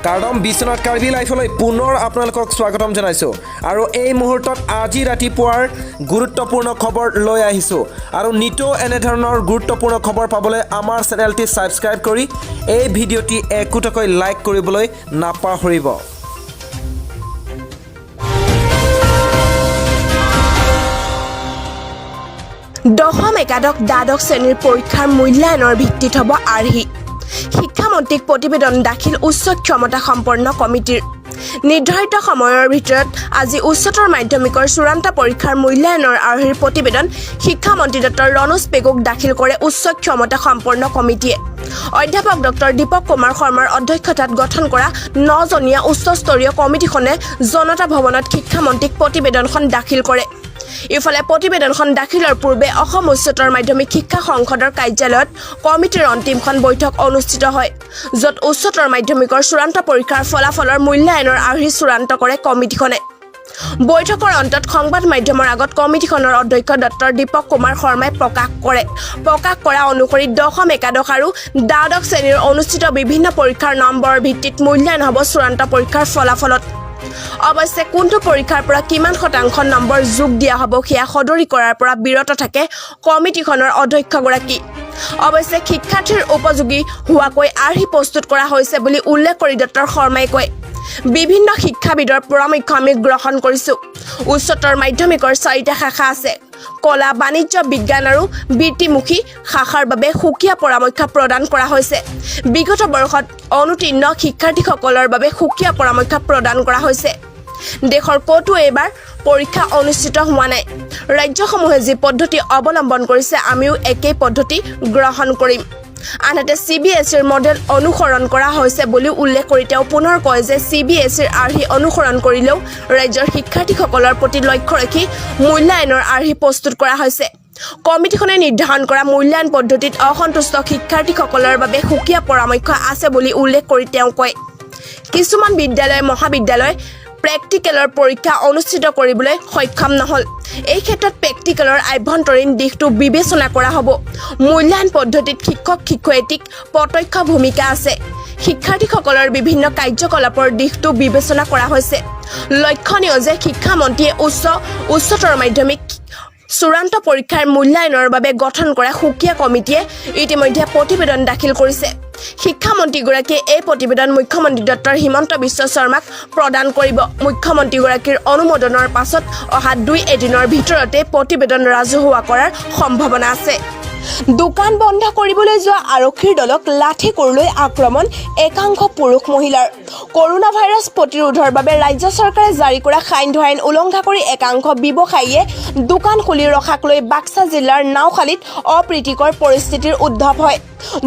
কাৰ্ডম বিশ্বনাথ কাৰ্বি লাইফলৈ পুনৰ আপোনালোকক স্বাগতম জনাইছোঁ আৰু এই মুহূৰ্তত আজি ৰাতিপুৱাৰ গুৰুত্বপূৰ্ণ খবৰ লৈ আহিছোঁ আৰু নিতৌ এনেধৰণৰ গুৰুত্বপূৰ্ণ খবৰ পাবলৈ আমাৰ চেনেলটি ছাবস্ক্ৰাইব কৰি এই ভিডিঅ'টি একোটাকৈ লাইক কৰিবলৈ নাপাহৰিব। দশম একাদশ দ্বাদশ শ্ৰেণীৰ পৰীক্ষাৰ মূল্যায়নৰ ভিত্তিত হ'ব আৰ্হি। শিক্ষামন্ত্ৰীক প্ৰতিবেদন দাখিল উচ্চ ক্ষমতা সম্পন্ন কমিটিৰ। নিৰ্ধাৰিত সময়ৰ ভিতৰত আজি উচ্চতৰ মাধ্যমিকৰ চূড়ান্ত পৰীক্ষাৰ মূল্যায়নৰ আৰ্হিৰ প্ৰতিবেদন শিক্ষামন্ত্ৰী ডক্টৰ ৰণোজ পেগুক দাখিল কৰে উচ্চ ক্ষমতা সম্পন্ন কমিটিয়ে। অধ্যাপক ডক্টৰ দীপক কুমাৰ শৰ্মাৰ অধ্যক্ষতাত গঠন কৰা 9জনীয়া উচ্চস্তৰীয় কমিটিখনে জনতা ভৱনত শিক্ষামন্ত্ৰীক প্ৰতিবেদনখন দাখিল কৰে। ইফালে প্ৰতিবেদনখন দাখিলৰ পূৰ্বে অসম উচ্চতৰ মাধ্যমিক শিক্ষা সংসদৰ কাৰ্যালয়ত কমিটিৰ অন্তিমখন বৈঠক অনুষ্ঠিত হয়, য'ত উচ্চতৰ মাধ্যমিকৰ চূড়ান্ত পৰীক্ষাৰ ফলাফলৰ মূল্যায়নৰ আৰ্হি চূড়ান্ত কৰে কমিটিখনে। বৈঠকৰ অন্তত সংবাদ মাধ্যমৰ আগত কমিটিখনৰ অধ্যক্ষ ডক্টৰ দীপক কুমাৰ শৰ্মাই প্ৰকাশ কৰা অনুসৰি দশম একাদশ আৰু দ্বাদশ শ্ৰেণীৰ অনুষ্ঠিত বিভিন্ন পৰীক্ষাৰ নম্বৰৰ ভিত্তিত মূল্যায়ন হ'ব চূড়ান্ত পৰীক্ষাৰ ফলাফলত। অৱশ্যে কোনটো পৰীক্ষাৰ পৰা কিমান শতাংশ নম্বৰ যোগ দিয়া হ'ব সেয়া সদৰি কৰাৰ পৰা বিৰত থাকে কমিটিখনৰ অধ্যক্ষগৰাকী। অৱশ্যে শিক্ষাৰ্থীৰ উপযোগী হোৱাকৈ আৰ্হি প্ৰস্তুত কৰা হৈছে বুলি উল্লেখ কৰি ডক্টৰ শৰ্মাই কয়, বিভিন্ন শিক্ষাবিদৰ পৰামৰ্শ আমি গ্ৰহণ কৰিছোঁ। উচ্চতৰ মাধ্যমিকৰ 4টা শাখা আছে। কলা, বাণিজ্য, বিজ্ঞান আৰু বৃত্তিমুখী শাখাৰ বাবে সুকীয়া পৰামৰ্শ প্ৰদান কৰা হৈছে। বিগত বৰ্ষত অনুতীৰ্ণ শিক্ষাৰ্থীসকলৰ বাবে সুকীয়া পৰামৰ্শ প্ৰদান কৰা হৈছে। দেশৰ ক'তো এইবাৰ পৰীক্ষা অনুষ্ঠিত হোৱা নাই। ৰাজ্যসমূহে যি পদ্ধতি অৱলম্বন কৰিছে আমিও একেই পদ্ধতি গ্ৰহণ কৰিম। আনহাতে CBSEৰ মডেল অনুসৰণ কৰা হৈছে বুলি উল্লেখ কৰি তেওঁ পুনৰ কয় যে CBSEৰ আৰ্হি অনুসৰণ কৰিলেও ৰাজ্যৰ শিক্ষাৰ্থীসকলৰ প্ৰতি লক্ষ্য ৰাখি মূল্যায়নৰ আৰ্হি প্ৰস্তুত কৰা হৈছে। কমিটিখনে নিৰ্ধাৰণ কৰা মূল্যায়ন পদ্ধতিত অসন্তুষ্ট শিক্ষাৰ্থীসকলৰ বাবে সুকীয়া পৰামৰ্শ আছে বুলি উল্লেখ কৰি তেওঁ কয়, কিছুমান বিদ্যালয় মহাবিদ্যালয় প্ৰেক্টিকেলৰ পৰীক্ষা অনুষ্ঠিত কৰিবলৈ সক্ষম নহ'ল। এই ক্ষেত্ৰত প্ৰেক্টিকেলৰ আভ্যন্তৰীণ দিশটো বিবেচনা কৰা হ'ব। মূল্যায়ন পদ্ধতিত শিক্ষক-শিক্ষয়িত্ৰীক প্ৰত্যক্ষ ভূমিকা আছে। শিক্ষাৰ্থীসকলৰ বিভিন্ন কাৰ্যকলাপৰ দিশটো বিবেচনা কৰা হৈছে। লক্ষণীয় যে শিক্ষামন্ত্ৰীয়ে উচ্চতৰ মাধ্যমিক চূড়ান্ত পৰীক্ষাৰ মূল্যায়নৰ বাবে গঠন কৰা সুকীয়া কমিটিয়ে ইতিমধ্যে প্ৰতিবেদন দাখিল কৰিছে। শিক্ষামন্ত্ৰীগৰাকীয়ে এই প্ৰতিবেদন মুখ্যমন্ত্ৰী ডক্টৰ হিমন্ত বিশ্ব শৰ্মাক প্ৰদান কৰিব। মুখ্যমন্ত্ৰীগৰাকীৰ অনুমোদনৰ পাছত অহা 2 এদিনৰ ভিতৰতে প্ৰতিবেদন ৰাজহুৱা কৰাৰ সম্ভাৱনা আছে। দোকান বন্ধ কৰিবলৈ যোৱা আৰক্ষীৰ দলক লাঠি কোৰলৈ আক্ৰমণ একাংশ পুৰুষ মহিলাৰ। কৰোনা ভাইৰাছ প্ৰতিৰোধৰ বাবে ৰাজ্য চৰকাৰে জাৰি কৰা সান্ধ্য আইন উলংঘা কৰি একাংশ ব্যৱসায়ীয়ে দোকান খুলি ৰখাক লৈ বাক্সা জিলাৰ নাওখালীত অপ্ৰীতিকৰ পৰিস্থিতিৰ উদ্ভৱ হয়।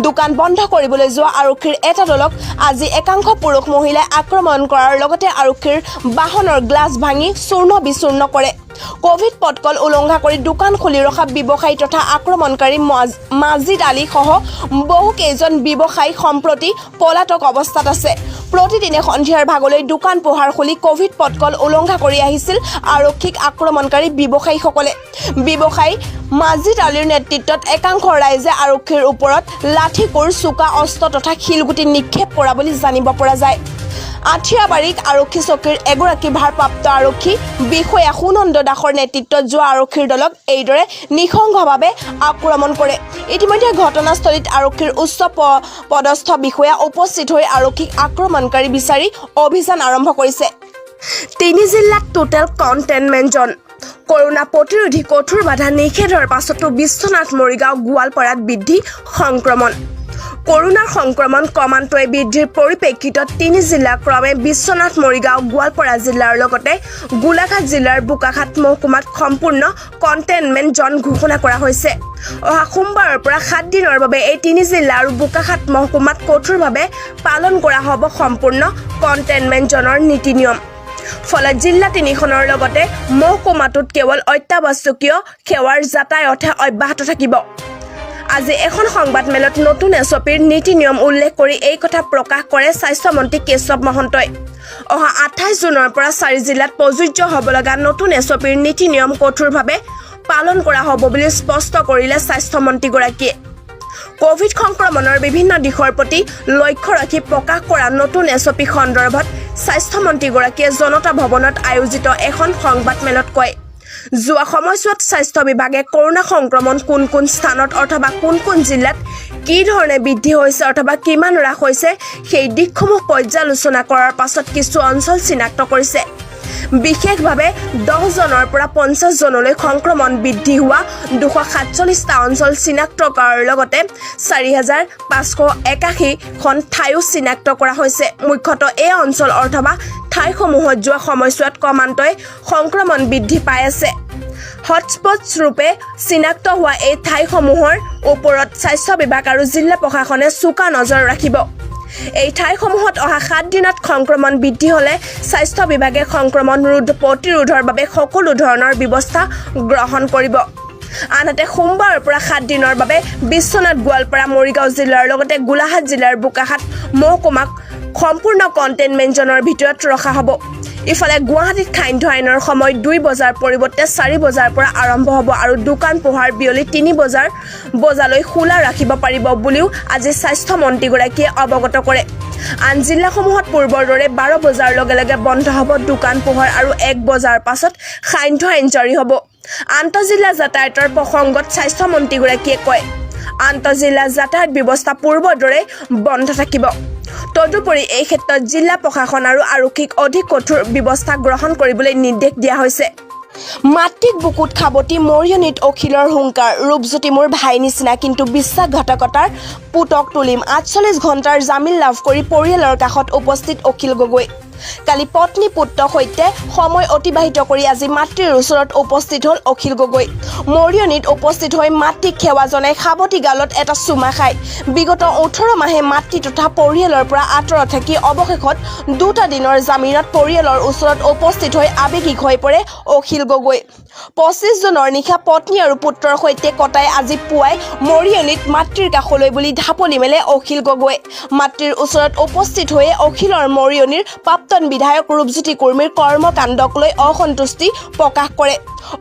দোকান বন্ধ কৰিবলৈ যোৱা আৰক্ষীৰ এটা দলক আজি একাংশ পুৰুষ মহিলাই আক্ৰমণ কৰাৰ লগতে আৰক্ষীৰ বাহনৰ গ্লাছ ভাঙি চূৰ্ণ বিচূৰ্ণ কৰে। কোভিড প্ৰটকল উলংঘা কৰি দোকান খুলি ৰখা ব্যৱসায়ী তথা আক্ৰমণকাৰী মাজিদ আলী সহ বহু কেইজন ব্যৱসায়ী সম্প্ৰতি পলাতক অৱস্থাত আছে। প্ৰতিদিনে সন্ধিয়াৰ ভাগলৈ দোকান পোহাৰ খুলি কোভিড প্ৰটকল উলংঘা কৰি আহিছিল আৰক্ষীক আক্ৰমণকাৰী ব্যৱসায়ীসকলে। ব্যৱসায়ী মাজিদ আলীৰ নেতৃত্বত একাংশ ৰাইজে আৰক্ষীৰ ওপৰত লাঠি কোৰ, চোকা অস্ত্ৰ তথা শিলগুটি নিক্ষেপ কৰা বুলি জানিব পৰা যায়। আঠিয়াবাৰীক আৰক্ষী চকীৰ এগৰাকী ভাৰপ্ৰাপ্ত আৰক্ষী বিষয়া সুনন্দ দাসৰ নেতৃত্বত যোৱা আৰক্ষীৰ দলক এইদৰে নিঃসংগভাৱে আক্ৰমণ কৰে। ইতিমধ্যে ঘটনাস্থলীত আৰক্ষীৰ উচ্চ পদস্থ বিষয়া উপস্থিত হৈ আৰক্ষীক আক্ৰমণকাৰী বিচাৰি অভিযান আৰম্ভ কৰিছে। 3 জিলাত টোটেল কণ্টেইনমেণ্ট জন। কৰোনা প্ৰতিৰোধী কঠোৰ বাধা নিষেধৰ পাছতো বিশ্বনাথ, মৰিগাঁও, গোৱালপাৰাত বৃদ্ধি সংক্ৰমণ। কৰোনাৰ সংক্ৰমণ ক্ৰমান্বয়ে বৃদ্ধিৰ পৰিপ্ৰেক্ষিতত 3 জিলা ক্ৰমে বিশ্বনাথ, মৰিগাঁও, গোৱালপাৰা জিলাৰ লগতে গোলাঘাট জিলাৰ বোকাখাট মহকুমাত সম্পূৰ্ণ কণ্টেইনমেণ্ট জন ঘোষণা কৰা হৈছে। অহা সোমবাৰৰ পৰা 7 দিনৰ বাবে এই 3 জিলা আৰু বোকাখাট মহকুমাত কঠোৰভাৱে পালন কৰা হ'ব সম্পূৰ্ণ কণ্টেইনমেণ্ট জনৰ নীতি নিয়ম। ফলত জিলা 3খনৰ লগতে মহকুমাটোত কেৱল অত্যাৱশ্যকীয় সেৱাৰ যাতায়াতহে অব্যাহত থাকিব। আজি এখন সংবাদমেলত নতুন SOPৰ নীতি নিয়ম উল্লেখ কৰি এই কথা প্ৰকাশ কৰে স্বাস্থ্যমন্ত্ৰী কেশৱ মহন্তই। অহা 28 জুনৰ পৰা 4 জিলাত প্ৰযোজ্য হ'ব লগা নতুন SOPৰ নীতি নিয়ম কঠোৰভাৱে পালন কৰা হ'ব বুলি স্পষ্ট কৰিলে স্বাস্থ্যমন্ত্ৰীগৰাকীয়ে। কোভিড সংক্ৰমণৰ বিভিন্ন দিশৰ প্ৰতি লক্ষ্য ৰাখি প্ৰকাশ কৰা নতুন এছঅপি সন্দৰ্ভত স্বাস্থ্যমন্ত্ৰীগৰাকীয়ে জনতা ভৱনত আয়োজিত এখন সংবাদমেলত কয় যোৱা সময়ছোৱাত স্বাস্থ্য বিভাগে কৰোনা সংক্ৰমণ কোন কোন স্থানত অথবা কোন কোন জিলাত কি ধৰণে বৃদ্ধি হৈছে অথবা কিমান হ্ৰাস হৈছে সেই দিশসমূহ পৰ্যালোচনা কৰাৰ পাছত কিছু অঞ্চল চিনাক্ত কৰিছে বিশেষভাৱে 10 জনৰ পৰা 50 জনলৈ সংক্ৰমণ বৃদ্ধি হোৱা 247টা অঞ্চল চিনাক্ত কৰাৰ লগতে 4581 খন ঠাইও চিনাক্ত কৰা হৈছে মুখ্যতঃ এই অঞ্চল অথবা ঠাইসমূহত যোৱা সময়ছোৱাত ক্ৰমান্বয়ে সংক্ৰমণ বৃদ্ধি পাই আছে হটস্পটছ ৰূপে চিনাক্ত হোৱা এই ঠাইসমূহৰ ওপৰত স্বাস্থ্য বিভাগ আৰু জিলা প্ৰশাসনে চোকা নজৰ ৰাখিব এই ঠাইসমূহত অহা 7 দিনত সংক্ৰমণ বৃদ্ধি হলে স্বাস্থ্য বিভাগে সংক্ৰমণ প্ৰতিৰোধৰ বাবে সকলো ধৰণৰ ব্যৱস্থা গ্ৰহণ কৰিব আনহাতে সোমবাৰৰ পৰা 7 দিনৰ বাবে বিশ্বনাথ গোৱালপাৰা মৰিগাঁও জিলাৰ লগতে গোলাঘাট জিলাৰ বোকাখাট মহকুমাক সম্পূৰ্ণ কণ্টেইনমেণ্ট জোনৰ ভিতৰত ৰখা হ'ব ইফালে গুৱাহাটীত খাদ্য আইনৰ সময় 2 বজাৰ পৰিৱৰ্তে 4 বজাৰ পৰা আৰম্ভ হ'ব আৰু দোকান পোহাৰ বিয়লি 3 বজালৈ খোলা ৰাখিব পাৰিব বুলিও আজি স্বাস্থ্য মন্ত্ৰীগৰাকীয়ে অৱগত কৰে আন জিলাসমূহত পূৰ্বৰ দৰে 12 বজাৰ লগে লগে বন্ধ হ'ব দোকান পোহাৰ আৰু 1 বজাৰ পাছত খাদ্য আইন জাৰি হ'ব আন্তঃজিলা যাতায়াতৰ প্ৰসংগত স্বাস্থ্য মন্ত্ৰীগৰাকীয়ে কয় আন্তঃজিলা যাতায়াত ব্যৱস্থা পূৰ্বৰ দৰে বন্ধ থাকিব তদুপৰি এই ক্ষেত্ৰত জিলা প্ৰশাসন আৰু আৰক্ষীক অধিক কঠোৰ ব্যৱস্থা গ্ৰহণ কৰিবলৈ নিৰ্দেশ দিয়া হৈছে মাতৃক বুকুত খাবতি মৰিয়নিত অখিলৰ হুংকাৰ ৰূপজ্যোতি মোৰ ভাই নিচিনা কিন্তু বিশ্বাসঘাতকতাৰ পুতক তুলিম 48 ঘণ্টাৰ জামিন লাভ কৰি পৰিয়ালৰ কাষত উপস্থিত অখিল গগৈ কালি পত্নী পুত্ৰৰ সৈতে সময় অতিবাহিত কৰি আজি মাতৃৰ ওচৰত উপস্থিত হ'ল অখিল গগৈ মৰিয়নিত উপস্থিত হৈ মাতৃক সেৱা জনাই খাবতি গালত এটা চুমা খায় বিগত 18 মাহে মাতৃ তথা পৰিয়ালৰ পৰা আঁতৰত থাকি অৱশেষত 2টা দিনৰ জামিনত পৰিয়ালৰ ওচৰত উপস্থিত হৈ আৱেগিক হৈ পৰে অখিল গগৈ 25 জুনৰ নিশা পত্নী আৰু পুত্ৰৰ সৈতে কটাই আজি পুৱাই মৰিয়নিত মাতৃৰ কাষলৈ বুলি ঢাপলি মেলে অখিল গগৈ মাতৃৰ ওচৰত উপস্থিত হৈ অখিলৰ মৰিয়নিৰ প্ৰাক্তন বিধায়ক ৰূপজ্যোতি কুৰ্মীৰ কৰ্মকাণ্ডক লৈ অসন্তুষ্টি প্ৰকাশ কৰে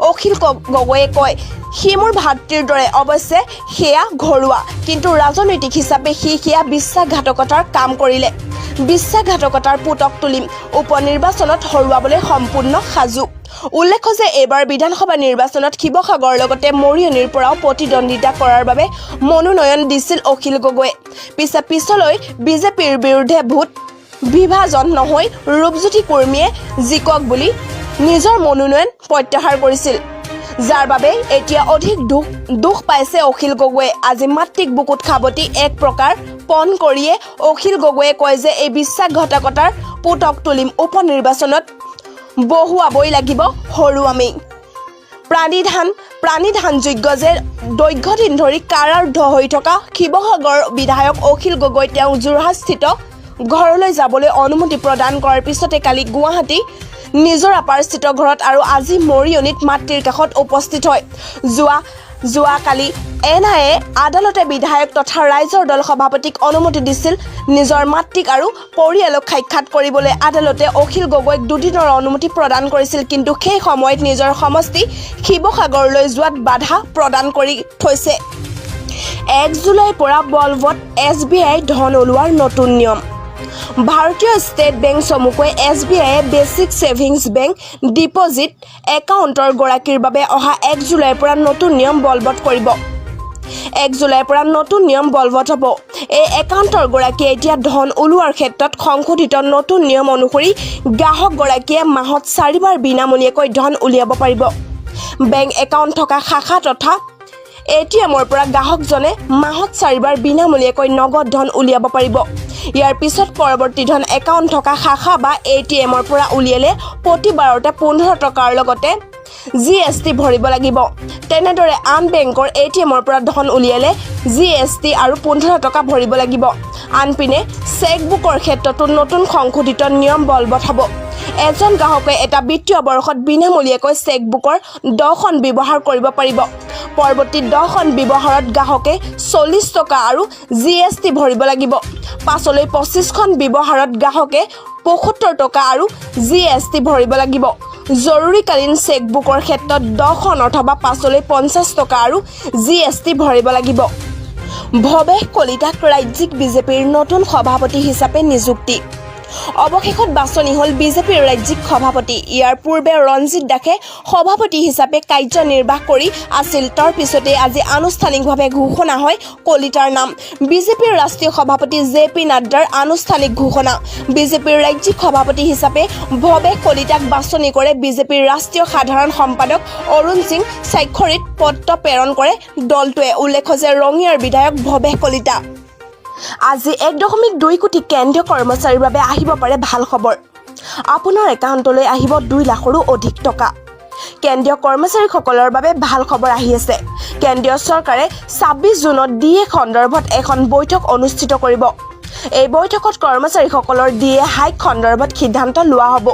অখিল গগৈয়ে কয় সি মোৰ ভাতৃৰ দৰে অৱশ্যে সেয়া ঘৰুৱা কিন্তু ৰাজনৈতিক হিচাপে সেয়া বিশ্বাসঘাতকতাৰ কাম কৰিলে বিশ্বাসঘাতকতাৰ পুতক তুলিম উপনিৰ্বাচনত হৰুৱাবলৈ সম্পূৰ্ণ সাজু উল্লেখ্য যে এইবাৰ বিধানসভা নিৰ্বাচনত শিৱসাগৰৰ লগতে মৰিয়নিৰ পৰাও প্ৰতিদ্বন্দ্বিতা কৰাৰ বাবে মনোনয়ন দিছিল অখিল গগৈয়ে পিছলৈ বিজেপিৰ বিৰুদ্ধে ভোট বিভাজন নহয় ৰূপজ্যোতি কুৰ্মীয়ে জিকক বুলি নিজৰ মনোনয়ন প্ৰত্যাহাৰ কৰিছিল যাৰ বাবে এতিয়া অধিক দুখ পাইছে অখিল গগৈয়ে আজি মাতৃক বুকুত খাবতি এক প্ৰকাৰ পণ কৰিয়ে অখিল গগৈয়ে কয় যে এই বিশ্বাসঘাতকতাৰ পুতক তুলিম উপনিৰ্বাচনত বহুৱাবই লাগিব হৰুৱামেই প্ৰাণীধানযোগ্য যে দীৰ্ঘদিন ধৰি কাৰাৰুদ্ধ হৈ থকা শিৱসাগৰ বিধায়ক অখিল গগৈ তেওঁ যোৰহাটস্থিত ঘৰলৈ যাবলৈ অনুমতি প্ৰদান কৰাৰ পিছতে কালি গুৱাহাটী নিজৰাপাৰস্থিত ঘৰত আৰু আজি মৰিয়নিত মাতৃৰ কাষত উপস্থিত হয় যোৱাকালি এনআইএ আদালতে বিধায়ক তথা ৰাইজৰ দল সভাপতিক অনুমতি দিছিল নিজৰ মাতৃক আৰু পৰিয়ালক সাক্ষাৎ কৰিবলৈ আদালতে অখিল গগৈক 2 দিনৰ অনুমতি প্ৰদান কৰিছিল কিন্তু সেই সময়ত নিজৰ সমষ্টি শিৱসাগৰলৈ যোৱাত বাধা প্ৰদান কৰি থৈছে 1 জুলাইৰ পৰা বলবৎ SBI ধন ওলোৱাৰ নতুন নিয়ম ভাৰতীয় ষ্টেট বেংক চমুকৈ SBIয়ে বেছিক ছেভিংছ বেংক ডিপজিট একাউণ্টৰ গৰাকীৰ বাবে অহা 1 জুলাইৰ পৰা নতুন নিয়ম বলবৎ কৰিব 1 জুলাইৰ পৰা নতুন নিয়ম বলবৎ হ'ব এই একাউণ্টৰ গৰাকীয়ে এতিয়া ধন ওলোৱাৰ ক্ষেত্ৰত সংশোধিত নতুন নিয়ম অনুসৰি গ্ৰাহক গৰাকীয়ে মাহত 4 বাৰ বিনামূলীয়াকৈ ধন উলিয়াব পাৰিব বেংক একাউণ্ট থকা শাখা তথা ATMৰ পৰা গ্ৰাহকজনে মাহত 4 বাৰ বিনামূলীয়াকৈ নগদ ধন উলিয়াব পাৰিব ইয়াৰ পিছত পৰৱৰ্তী ধন একাউণ্ট থকা শাখা বা ATMৰ পৰা উলিয়ালে প্ৰতিবাৰতে 15 টকাৰ লগতে GST ভৰিব লাগিব তেনেদৰে আন বেংকৰ ATMৰ পৰা ধন উলিয়ালে GST আৰু 15 টকা ভৰিব লাগিব আনপিনে চেকবুকৰ ক্ষেত্ৰতো নতুন সংশোধিত নিয়ম বলবৎ হ'ব এজন গ্ৰাহকে এটা বিত্তীয় বৰ্ষত বিনামূলীয়াকৈ চেকবুকৰ 10খন ব্যৱহাৰ কৰিব পাৰিব পৰৱৰ্তী 10খন ব্যৱহাৰত গ্ৰাহকে 40 টকা আৰু GST ভৰিব লাগিব পাছলৈ 25খন ব্যৱহাৰত গ্ৰাহকে 75 টকা আৰু GST ভৰিব লাগিব জৰুৰীকালীন চেকবুকৰ ক্ষেত্ৰত 10খন অথবা পাছলৈ 50 টকা আৰু GST ভৰিব লাগিব ভৱেশ কলিতাক ৰাজ্যিক বিজেপিৰ নতুন সভাপতি হিচাপে নিযুক্তি অৱশেষত বাছনি হ'ল বিজেপিৰ ৰাজ্যিক সভাপতি ইয়াৰ পূৰ্বে ৰঞ্জিত দাসে সভাপতি হিচাপে কাৰ্যনিৰ্বাহ কৰি আছিল তাৰ পিছতে আজি আনুষ্ঠানিকভাৱে ঘোষণা হয় কলিতাৰ নাম বিজেপিৰ ৰাষ্ট্ৰীয় সভাপতি জেপি নাড্ডাৰ আনুষ্ঠানিক ঘোষণা বিজেপিৰ ৰাজ্যিক সভাপতি হিচাপে ভৱেশ কলিতাক বাছনি কৰে বিজেপিৰ ৰাষ্ট্ৰীয় সাধাৰণ সম্পাদক অৰুণ সিং স্বাক্ষৰিত পত্ৰ প্ৰেৰণ কৰে দলটোৱে উল্লেখ্য যে ৰঙিয়াৰ বিধায়ক ভৱেশ কলিতা আজি 1.2 কোটি কেন্দ্ৰীয় কৰ্মচাৰীৰ বাবে আহিব পাৰে ভাল খবৰ আপোনাৰ একাউণ্টলৈ আহিব 2 লাখৰো অধিক টকা কেন্দ্ৰীয় কৰ্মচাৰীসকলৰ বাবে ভাল খবৰ আহি আছে কেন্দ্ৰীয় চৰকাৰে 26 জুনত ডিএ খণ্ডৰ্ভত এখন বৈঠক অনুষ্ঠিত কৰিব এই বৈঠকত কৰ্মচাৰীসকলৰ ডিএ হাইক খণ্ডৰ্ভত সিদ্ধান্ত লোৱা হ'ব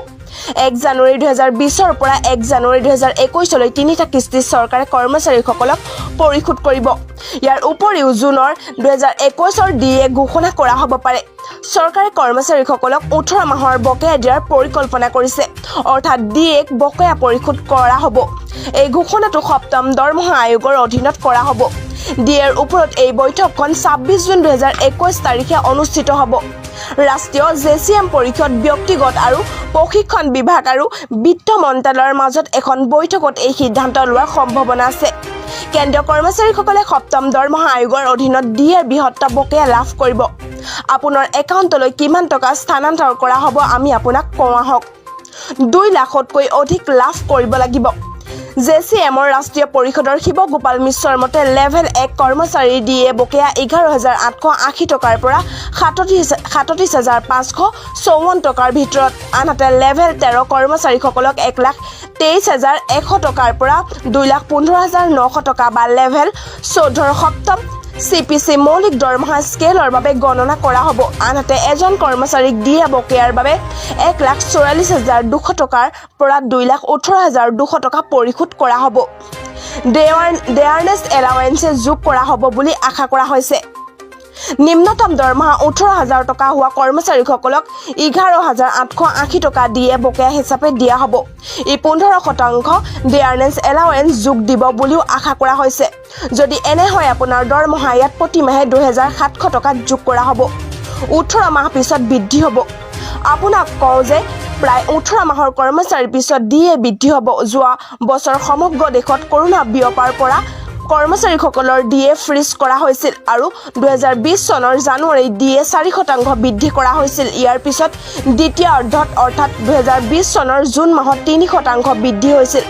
1 জানুৱাৰী 2020 পৰা 1 জানুৱাৰী 2021 লৈ তিনিটা কিস্তি চৰকাৰে কৰ্মচাৰীসকলক পৰিশোধ কৰিব ইয়াৰ উপৰিও জুনৰ 2021 ডিএ ঘোষণা কৰা হ'ব পাৰে চৰকাৰে কৰ্মচাৰীসকলক 18 মাহৰ বকেয়া দিয়াৰ পৰিকল্পনা কৰিছে অৰ্থাৎ ডিএ বকেয়া পৰিশোধ কৰা হ'ব এই ঘোষণাটো সপ্তম দৰমহা আয়োগৰ অধীনত কৰা হ'ব ডিএৰ ওপৰত এই বৈঠকখন 26 জুন 2021 তাৰিখে অনুষ্ঠিত হ'ব ৰাষ্ট্ৰীয় জেচিএম পৰিষদ ব্যক্তিগত আৰু প্ৰশিক্ষণ বিভাগ আৰু বিত্ত মন্ত্ৰালয়ৰ মাজত এখন বৈঠকত এই সিদ্ধান্ত লোৱাৰ সম্ভাৱনা আছে কেন্দ্ৰীয় কৰ্মচাৰীসকলে সপ্তম দৰমহা আয়োগৰ অধীনত ডিএৰ বৃহত্তৰ বকেয়া লাভ কৰিব আপোনাৰ একাউণ্টলৈ কিমান টকা স্থানান্তৰ কৰা হ'ব আমি আপোনাক কওঁ আহক 2 লাখতকৈ অধিক লাভ কৰিব লাগিব জেচিএমৰ ৰাষ্ট্ৰীয় পৰিষদৰ শিৱগোপাল মিশ্ৰৰ মতে লেভেল 1 কৰ্মচাৰী ডিএ বকেয়া 11880 টকাৰ পৰা 37554 টকাৰ ভিতৰত আনহাতে লেভেল 13 কৰ্মচাৰীসকলক 1,23,100 টকাৰ পৰা 2,15,900 টকা বা লেভেল 14 সপ্তম চিপিচি মৌলিক দৰমহা স্কেলৰ বাবে গণনা কৰা হ'ব আনহাতে এজন কৰ্মচাৰীক ডিএ বকেয়াৰ বাবে 1,44,200 টকাৰ পৰা 2,18,200 টকা পৰিশোধ কৰা হ'ব ডেয়াৰনেছ এলাৱেন্স যোগ কৰা হ'ব বুলি আশা কৰা হৈছে নিম্নতম দৰমহা 18,000 টকা হোৱা কৰ্মচাৰীসকলক 11,880 টকা ডিএ বকেয়া হিচাপে দিয়া হ'ব ই 15% ডেয়াৰনেছ এলাৱেন্স যোগ দিব বুলিও আশা কৰা হৈছে যদি এনে হয় আপোনাৰ দৰমহা ইয়াত প্ৰতি মাহে 2,700 টকা যোগ কৰা হ'ব 18 মাহ পিছত বৃদ্ধি হ'ব আপোনাক কওঁ যে প্ৰায় 18 মাহৰ কৰ্মচাৰীৰ পিছত ডিএ বৃদ্ধি হ'ব যোৱা বছৰ সমগ্ৰ দেশত কৰোনা বিয়পাৰ পৰা কৰ্মচাৰীসকলৰ ডিএ ফ্ৰিজ কৰা হৈছিল আৰু 2020 চনৰ জানুৱাৰীত ডিএ 4% বৃদ্ধি কৰা হৈছিল ইয়াৰ পিছত দ্বিতীয় অৰ্ধত অৰ্থাৎ 2020 চনৰ জুন মাহত 3% বৃদ্ধি হৈছিল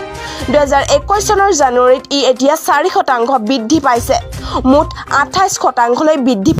2021 চনৰ জানুৱাৰীত ই এতিয়া 4% বৃদ্ধি পাইছে মুঠ 28% লৈ বৃদ্ধি